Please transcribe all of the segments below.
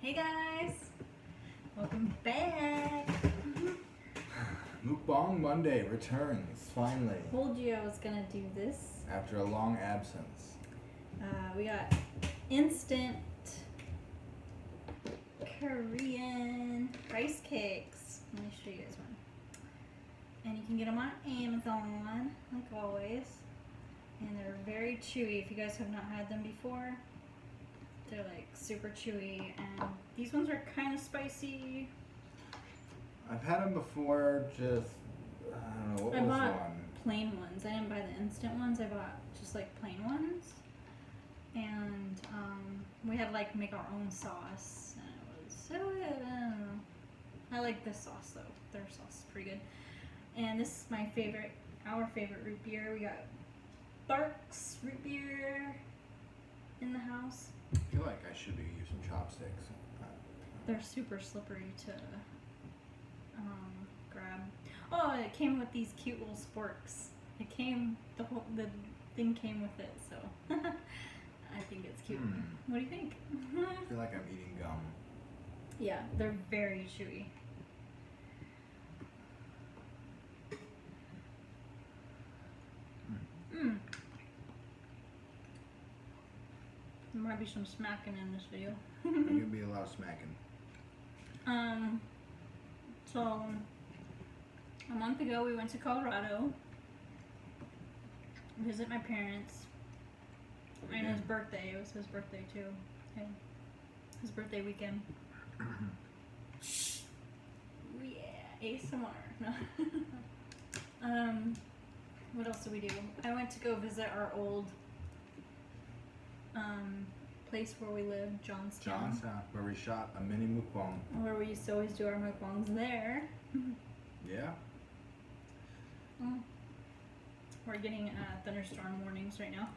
Hey guys, welcome back. Mukbang Monday returns, finally. Told you I was gonna do this. After a long absence. We got instant Korean rice cakes. Let me show you guys one. And you can get them on Amazon, like always. And they're very chewy. If you guys have not had them before, they're like super chewy. And these ones are kind of spicy. I've had them before, just, I don't know, what I was bought one? plain ones. I didn't buy the instant ones. I bought just like plain ones. And we had to like make our own sauce. And it was so good. I don't know. I like this sauce though. Their sauce is pretty good. And this is my favorite, our favorite root beer. We got Barks root beer in the house. I feel like I should be using chopsticks. They're super slippery to grab. Oh, it came with these cute little sporks. It came, the thing came with it, so I think it's cute. What do you think? I feel like I'm eating gum. Yeah, they're very chewy. There might be some smacking in this video. There could be a lot of smacking. So a month ago we went to Colorado, visit my parents, and his birthday. It was his birthday too. Okay. His birthday weekend. Yeah, ASMR. No. What else did we do? I went to go visit our old place where we live, Johnstown. Johnstown, where we shot a mini mukbang. Where we used to always do our mukbangs there. Yeah. We're getting thunderstorm warnings right now.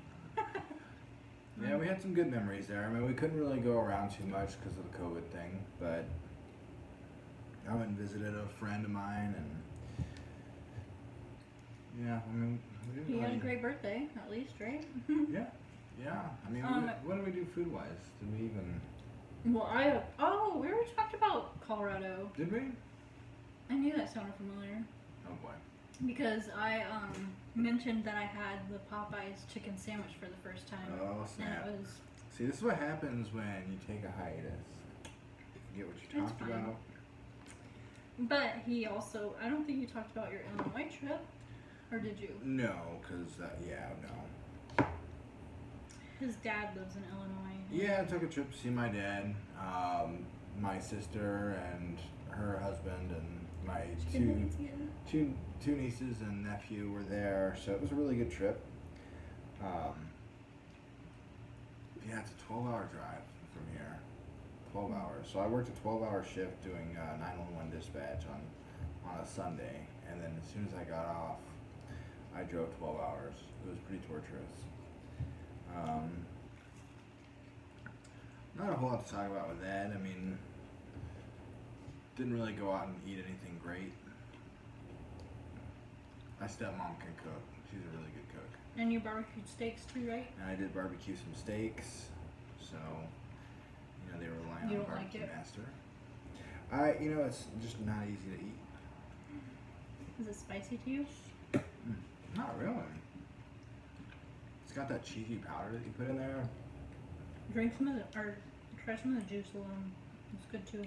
Yeah, we had some good memories there. I mean, we couldn't really go around too much because of the COVID thing, but I went and visited a friend of mine, and yeah, I mean, we didn't You had a really- great birthday, at least, right? Yeah, yeah. I mean, what did we do food-wise? Did we even? Well, we already talked about Colorado. Did we? I knew that sounded familiar Oh boy. because I mentioned that I had the Popeyes chicken sandwich for the first time. Oh And snap! it was, See, this is what happens when you take a hiatus. You forget what you It's talked fine. about. but he also, I don't think you talked about your Illinois trip, or did you? No, because no. His dad lives in Illinois. Yeah, I took a trip to see my dad, my sister, and her husband, and my two nieces and nephew were there. So it was a really good trip. Yeah, it's a 12-hour drive from here. 12 hours. So I worked a 12-hour shift doing 911 dispatch on a Sunday, and then as soon as I got off, I drove 12 hours. It was pretty torturous. Not a whole lot to talk about with that. I mean, didn't really go out and eat anything great. My stepmom can cook. She's a really good cook. And you barbecued steaks too, right? And I did barbecue some steaks, so they were relying You on don't like Barbecue it? Master. It's just not easy to eat. Is it spicy to you? Not really. It's got that cheesy powder that you put in there. Drink some of the, or try some of the juice alone. It's good too.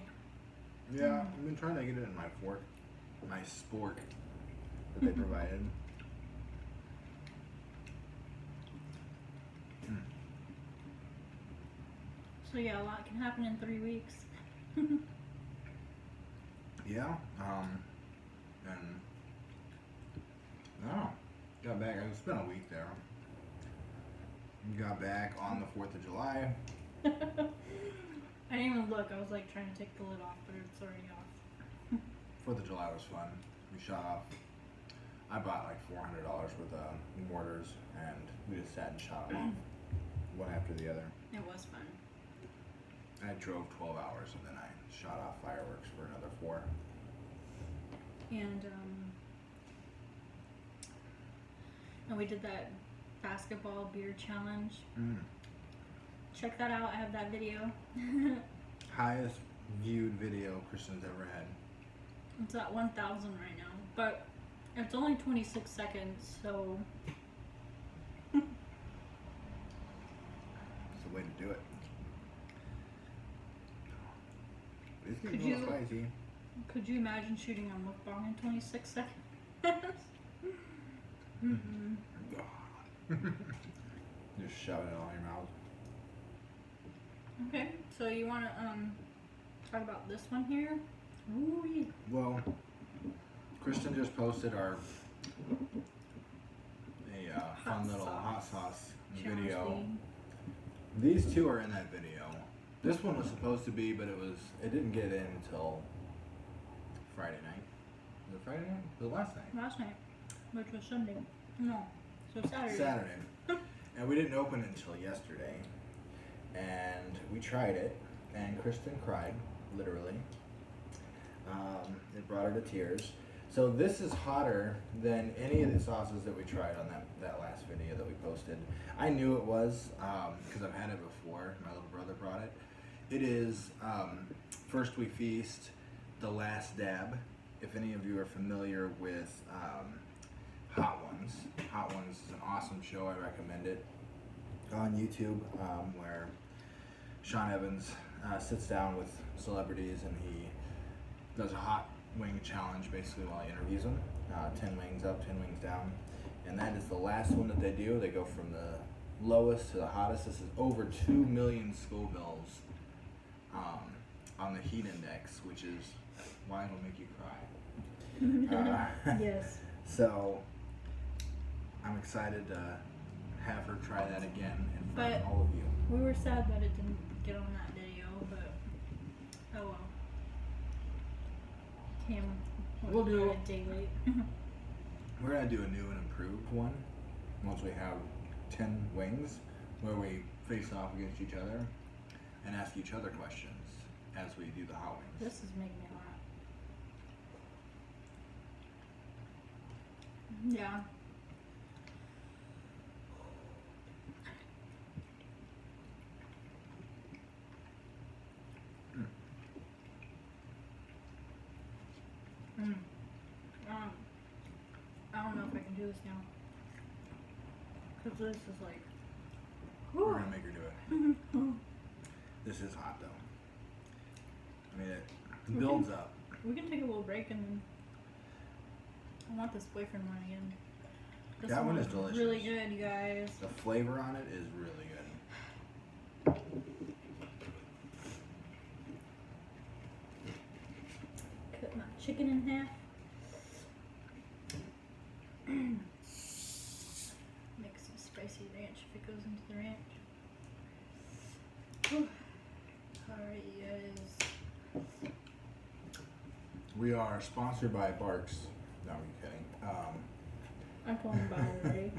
Yeah, I've been trying to get it in my spork that they provided. So yeah, a lot can happen in 3 weeks. Yeah, and no, got back. I spent a week there. Got back on the 4th of July. I didn't even look. I was like trying to take the lid off, but it's already off. 4th of July was fun. We shot off. I bought like $400 worth of mortars, and we just sat and shot them off, one after the other. It was fun. I drove 12 hours, and then I shot off fireworks for another 4. And we did that basketball beer challenge. Mm. Check that out. I have that video. highest viewed video Kristen's ever had. It's at 1,000 right now, but it's only 26 seconds, so It's the way to do it. It's getting Could a little you- spicy. could you imagine shooting a mukbang in 26 seconds? Mm-mm. Just shove it all in your mouth. Okay, so you want to talk about this one here? Ooh, Well, Kristen just posted a fun Hot little sauce. hot sauce challenge video. thing. These two are in that video. This one was supposed to be, but it didn't get in until Friday night. Was it Friday night? Was it last night? Last night, which was Sunday. No, so Saturday. Saturday. And we didn't open it until yesterday. And we tried it, and Kristen cried, literally. It brought her to tears. So this is hotter than any of the sauces that we tried on that last video that we posted. I knew it was, because I've had it before. My little brother brought it. It is First We Feast, The Last Dab. If any of you are familiar with Hot Ones. Hot Ones is an awesome show. I recommend it on YouTube, where Sean Evans sits down with celebrities and he does a hot wing challenge basically while he interviews them. 10 wings up, 10 wings down. And that is the last one that they do. They go from the lowest to the hottest. This is over 2 million Scovilles on the heat index, which is why it'll make you cry. Yes. So I'm excited to have her try that again in front of But- all of you. We were sad that it didn't get on that video, but oh well. Cam was We'll do about it. a day late. We're gonna do a new and improved one once we have 10 wings, where we face off against each other and ask each other questions as we do the hot wings. This is making me laugh. Yeah. Mm. I don't know if I can do this now. Cause this is like. We're gonna make her do it. This is hot though. I mean, it builds up. We can take a little break and then. I want this boyfriend one again. This That one is Really delicious. good, you guys. The flavor on it is really good. Cut my chicken in half. Make some spicy ranch if it goes into the ranch. Whew. Alright, you guys. We are sponsored by Barks. No, I'm kidding. I'm pulling by already.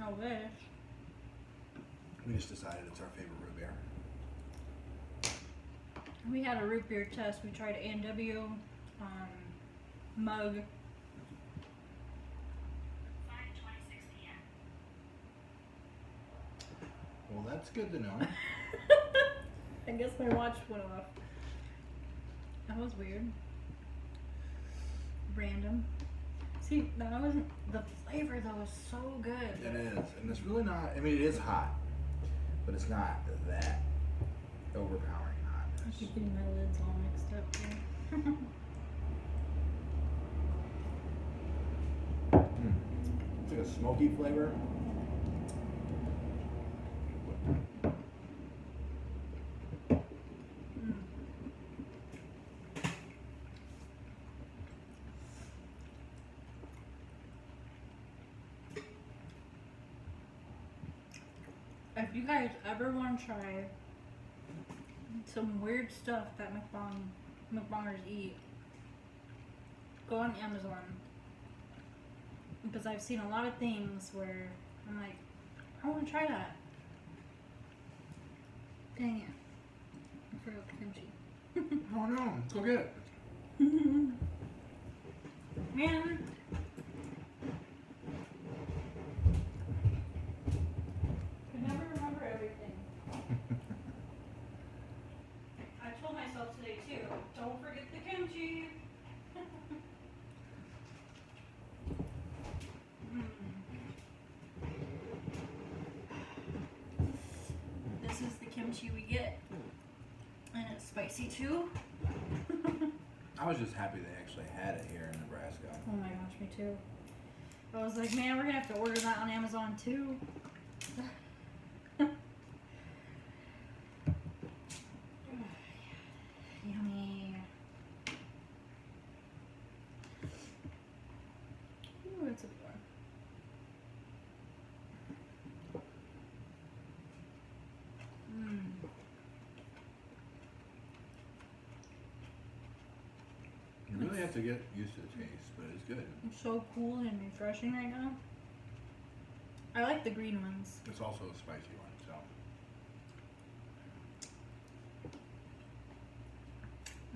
I wish. We just decided it's our favorite root beer. We had a root beer test. We tried A&W mug. 5:26 p.m. Well, that's good to know. I guess my watch went off. That was weird. Random. See, that wasn't the flavor though was so good. It is, and it's really not. I mean, it is hot, but it's not that overpowering I hot. keep getting my lids all mixed up here. It's like a smoky flavor. Mm. If you guys ever want to try some weird stuff that McBongers eat, go on Amazon. Because I've seen a lot of things where I'm like, I want to try that. Dang it. I forgot kimchi. Oh no, go get it. Man. I never remember everything. kimchi we get. And it's spicy too. I was just happy they actually had it here in Nebraska. Oh my gosh, me too. I was like, man, we're gonna have to order that on Amazon too. Yummy. Ooh, it's a good one. You really have to get used to the taste, but it's good. It's so cool and refreshing right now. I like the green ones. It's also a spicy one, so.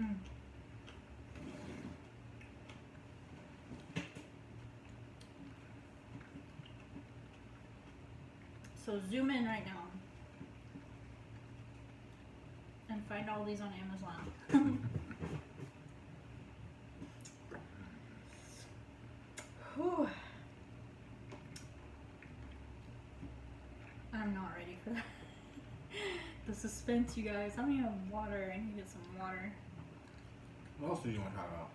Mm. So zoom in right now and find all these on Amazon. Whew. I'm not ready for that. The suspense, you guys. I don't even have water. I need to get some water. What else do you want to talk about?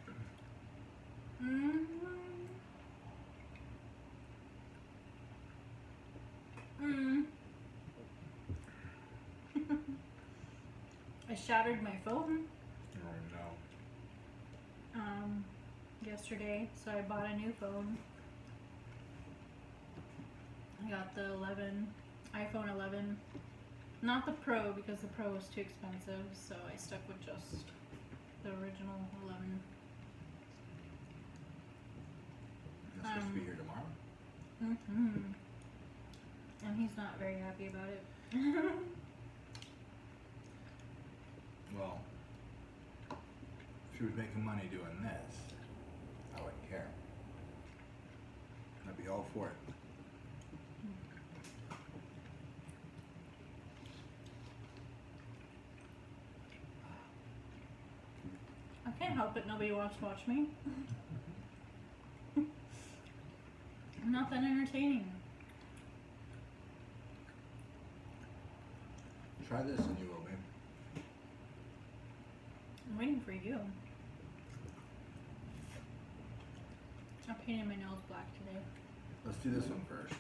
I shattered my phone Oh no. yesterday, so I bought a new phone. I got the iPhone 11. Not the Pro because the Pro was too expensive, so I stuck with just the original 11. It's supposed to be here tomorrow. And he's not very happy about it. Well, if she was making money doing this, I wouldn't care. I'd be all for it. I can't help it, nobody wants to watch me. I'm not that entertaining. Try this and you will be. I'm waiting for you. I painted my nails black today. Let's do this one first.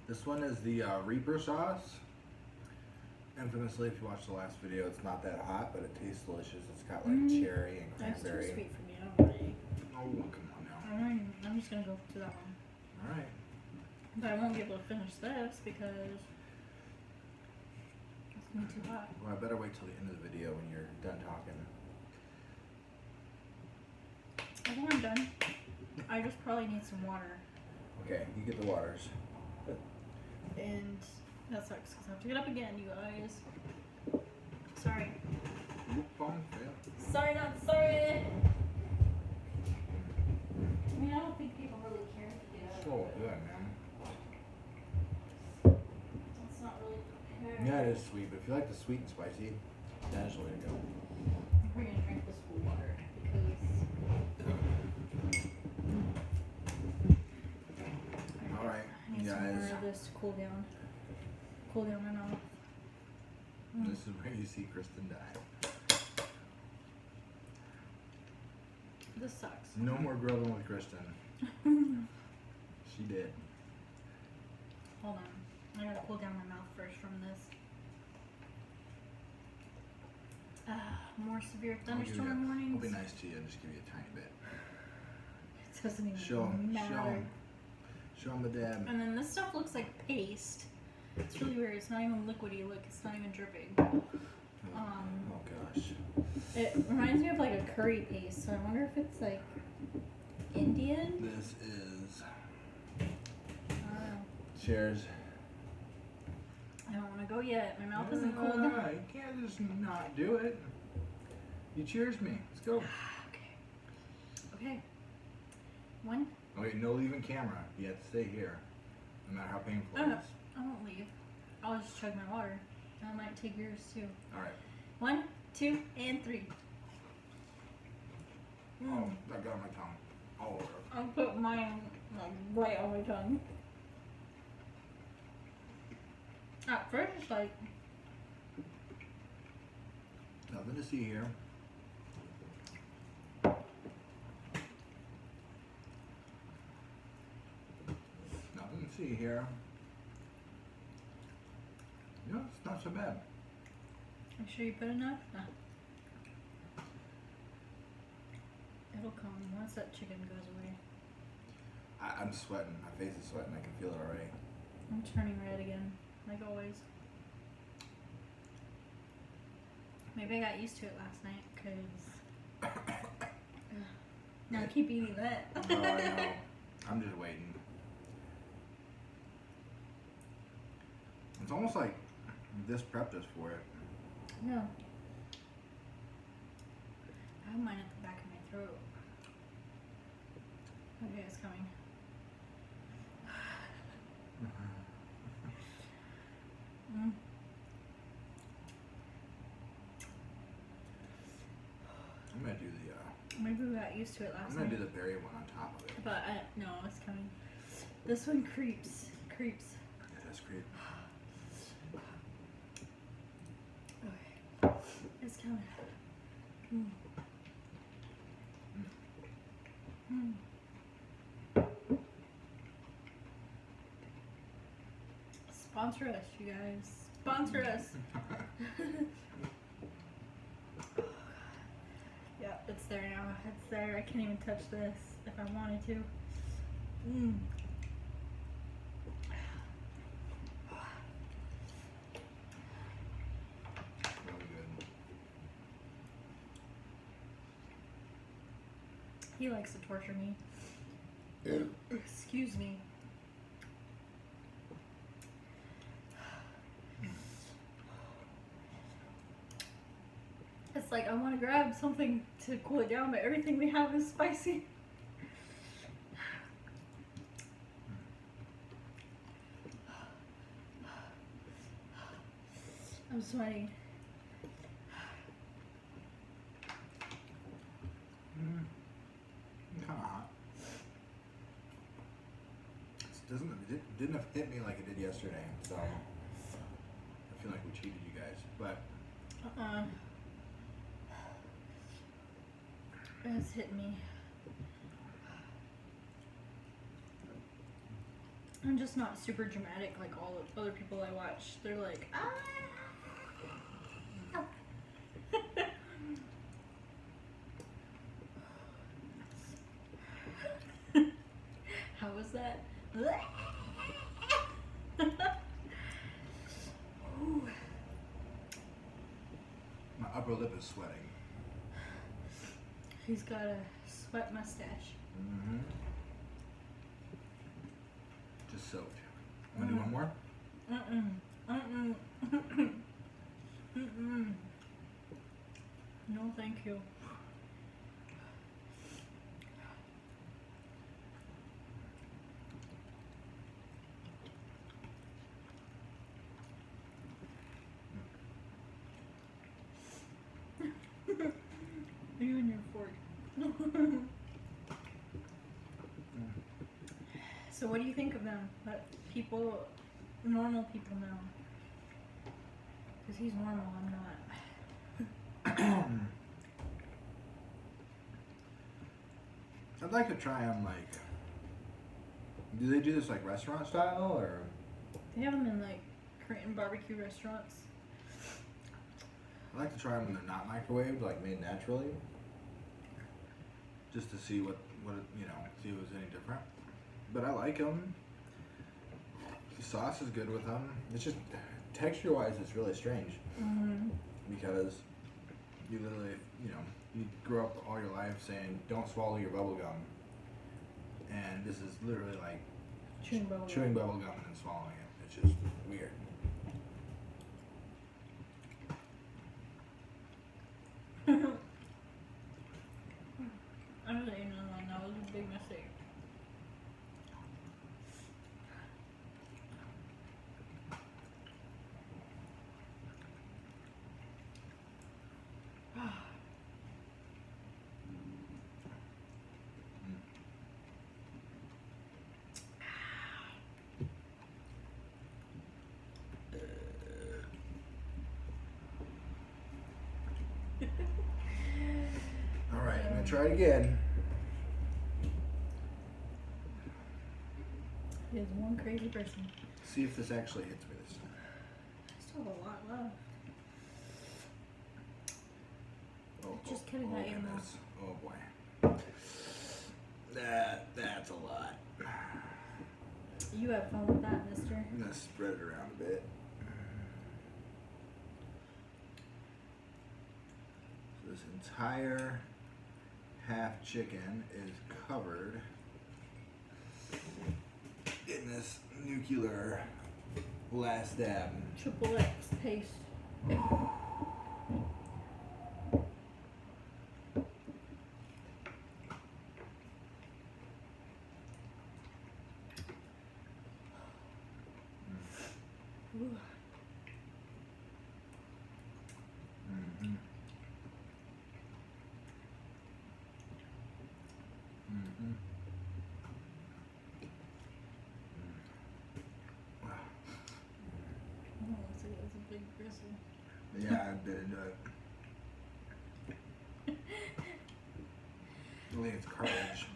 This one is the Reaper sauce. Infamously, if you watched the last video, it's not that hot, but it tastes delicious. It's got like cherry and That's too cranberry. sweet for me. I don't want any. Oh, come on now. I'm just gonna go to that one. All right. But I won't be able to finish this because it's gonna be too hot. Well, I better wait till the end of the video when you're done talking. I think I'm done. I just probably need some water. Okay, you get the waters. And that sucks because I have to get up again, you guys. Sorry. Oop, phone fail. Sorry, not sorry. I mean, I don't think people really care if you get up. So good, man. It's not really prepared. Yeah, it is sweet, but if you like the sweet and spicy, that's the way to go. We're gonna drink this cool water because All right, I need you some more guys. of this to cool down. Cool down my mouth. This is where you see Kristen die. This sucks. No more grilling with Kristen. She did. Hold on. I gotta cool down my mouth first from this. More severe thunderstorm warnings. I'll be nice to you and just give you a tiny bit. It doesn't even Show 'em, matter. Show him the dab. And then this stuff looks like paste. It's really weird. It's not even liquidy. Look, it's not even dripping. Oh gosh. It reminds me of like a curry paste. So I wonder if it's like Indian. This is. I don't know. Cheers. I don't want to go yet. My mouth isn't cold enough. You can't just not do it. You cheers me. Let's go. Okay. Okay. One. Okay, no leaving camera. You have to stay here. No matter how painful it Oh, no. is. I won't leave. I'll just chug my water. I might take yours too. Alright. 1, 2, and 3. Oh, that got my tongue. All over. I'll put mine like right on my tongue. At first, it's like Nothing to see here. Nothing to see here. You know, it's not so bad. You sure you put enough? No. It'll come once that chicken goes away. I'm sweating. My face is sweating. I can feel it already. I'm turning red again, like always. Maybe I got used to it last night, cause now I keep eating that. Oh, I know. I'm just waiting. It's almost like this prepped us for it. No. I have mine at the back of my throat. Okay, it's coming. Mm. I'm gonna do the. Maybe we got used to it I'm last gonna night. do the berry one on top of it. But no, it's coming. This one creeps. Creeps. It does creep. Okay. It's coming. Mm. Mm. Sponsor us, you guys. Sponsor us. Yep, it's there now. It's there. I can't even touch this if I wanted to. Mm. Really good. He likes to torture me. Excuse me. It's like I want to grab something to cool it down, but everything we have is spicy. I'm sweating. Kind of hot. It didn't hit me like it did yesterday, so I feel like we cheated you guys. But It's hit me. I'm just not super dramatic like all the other people I watch. They're like, ah. How was that? Ooh. my upper lip is sweating. He's got a sweat mustache. Mm-hmm. Just soaked. Want to do one more? No, thank you. You and your fork. So what do you think of them? That people, normal people know. Because he's normal, I'm not. I'd like to try them like. Do they do this like restaurant style or? They have them in like Korean barbecue restaurants. I like to try them when they're not microwaved, like made naturally. Just to see what you know, see if it was any different. But I like them. The sauce is good with them. It's just texture-wise, it's really strange Mm-hmm. because you literally, you know, you grew up all your life saying don't swallow your bubble gum, and this is literally like Chewing bubble. chewing bubble gum and then swallowing it. It's just weird. I was eating one. That was a big mistake. Alright, I'm gonna try it again. He is one crazy person. See if this actually hits me this time. I still have a lot left. Oh, Just kidding, I am goodness. Oh boy. That's a lot. You have fun with that, mister. I'm gonna spread it around a bit. So this entire half chicken is covered in this nuclear last dab. Triple X paste. Ooh. Mm-hmm. Mm-hmm. Oh, looks like it was a big bristle. Yeah, I did do it. I think it's cartilage.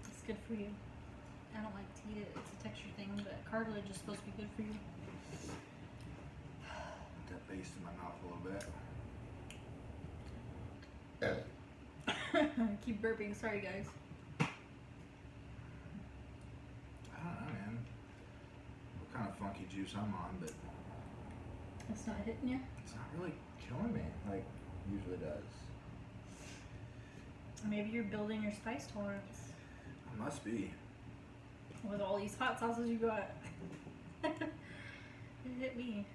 It's good for you. I don't like to eat it. It's a texture thing, but cartilage is supposed to be good for you. Put that base in my mouth a little bit. Keep burping. Sorry, guys. I don't know, man. What kind of funky juice I'm on, but It's not hitting you. it's not really killing me like it usually does. Maybe you're building your spice tolerance It must be. with all these hot sauces you got. It hit me.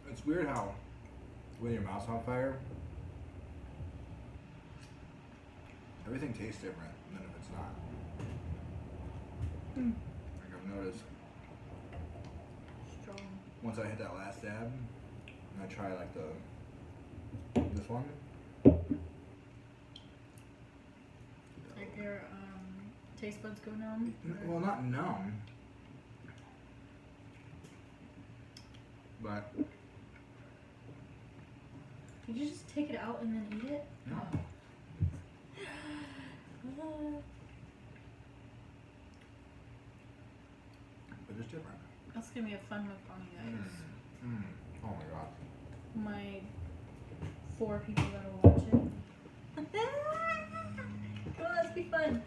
It's weird how when your mouth's on fire, everything tastes different than if it's not. Mm. Like I've noticed Strong. once I hit that last dab, and I try like this one. Like your taste buds go numb. Well, not numb, but Did you just take it out and then eat it? no. But it's different. That's gonna be a fun mukbang, you guys. Oh my god. My 4 people that'll watch it. Come on, let's be fun.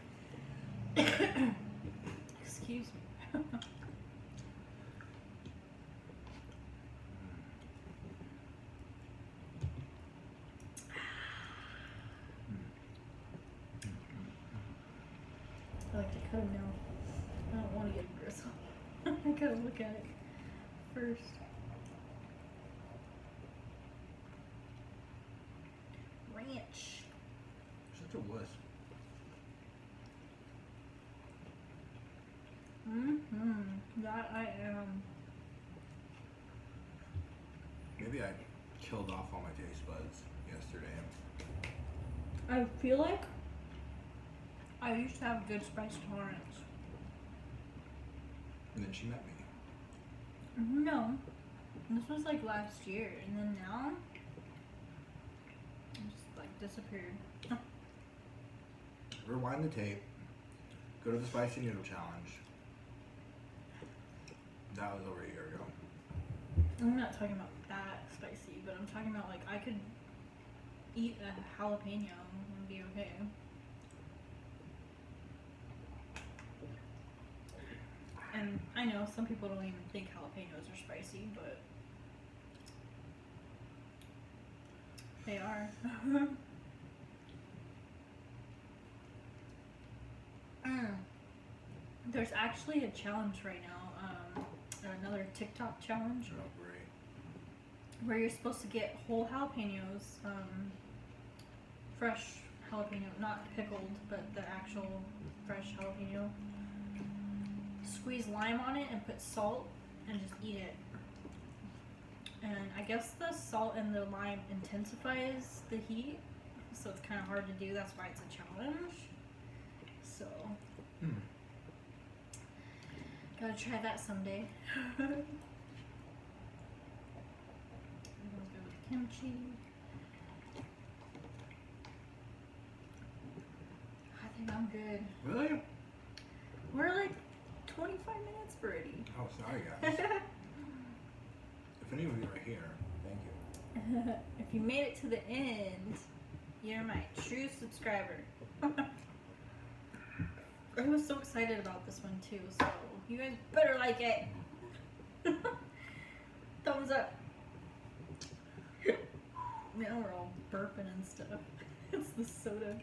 Excuse me. I like to cut them now. I don't want to get a gristle. I gotta look at it first. Ranch. Such a wuss. That I am. Maybe I killed off all my taste buds yesterday. I feel like I used to have good spice tolerance. And then she met me. No. This was like last year, and then now it just like disappeared. Rewind the tape. Go to the spicy noodle challenge. That was over a year ago. I'm not talking about that spicy, but I'm talking about like I could eat a jalapeno and be okay. And I know some people don't even think jalapenos are spicy, but they are. There's actually a challenge right now, another TikTok challenge, Oh, great. where you're supposed to get whole jalapenos, fresh jalapeno, not pickled, but the actual fresh jalapeno. Squeeze lime on it and put salt and just eat it. And I guess the salt and the lime intensifies the heat, so it's kind of hard to do. That's why it's a challenge. So, gotta try that someday. kimchi. I think I'm good. Really? We're like 25 minutes already. Oh, sorry, guys. If any of you are here, thank you. If you made it to the end, you're my true subscriber. I was so excited about this one too, so you guys better like it. Thumbs up. Now we're all burping and stuff. It's the soda.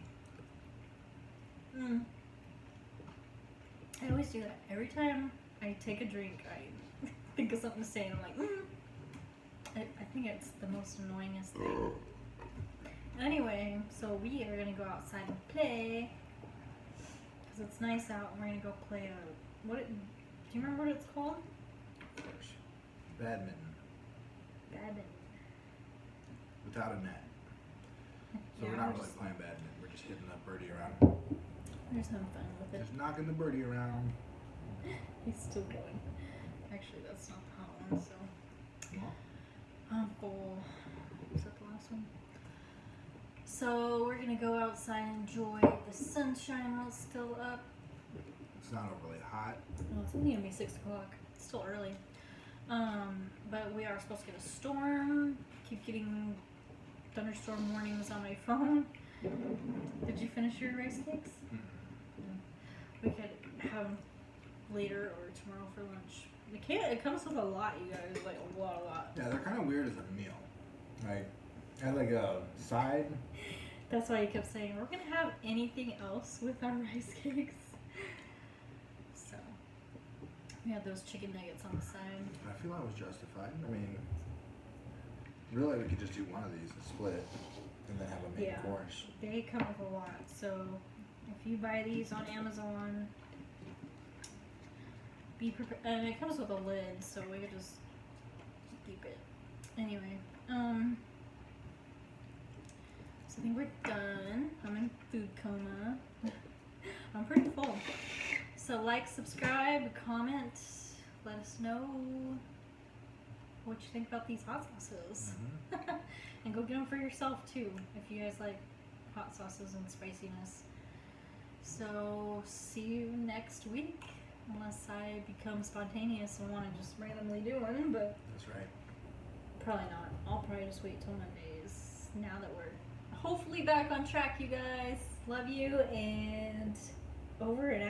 I always do that. Every time I take a drink, I think of something to say and I'm like, I think it's the most annoyingest thing. Anyway, so we are gonna go outside and play because it's nice out, and we're gonna go play do you remember what it's called? Of course. Badminton. Badminton. Without a net. So Yeah, we're not we're really just- playing badminton. We're just hitting the birdie around. We're just having fun with it. Just knocking the birdie around. He's still going. Actually, that's not the hot one, so Well, I'm full. Is that the last one? So we're gonna go outside and enjoy the sunshine while it's still up. it's not overly hot. Well, it's only gonna be 6 o'clock. It's still early. But we are supposed to get a storm. Keep getting thunderstorm warnings on my phone. Did you finish your rice cakes? We could have them later or tomorrow for lunch. It comes with a lot, you guys. Like a lot. Yeah, they're kind of weird as a meal. Like, add like a side. That's why he kept saying we're gonna have anything else with our rice cakes. So we had those chicken nuggets on the side. I feel I was justified. I mean, really, we could just do one of these and split, and then have a main Yeah. course. They come with a lot, so if you buy these on Amazon, be prepared. And it comes with a lid, so we could just keep it. Anyway, so I think we're done. I'm in food coma. I'm pretty full. So like, subscribe, comment, let us know what you think about these hot sauces. And go get them for yourself too, if you guys like hot sauces and spiciness. So see you next week, unless I become spontaneous and want to just randomly do one, but That's right. probably not. I'll probably just wait till Mondays, now that we're hopefully back on track, you guys. Love you, and over and out.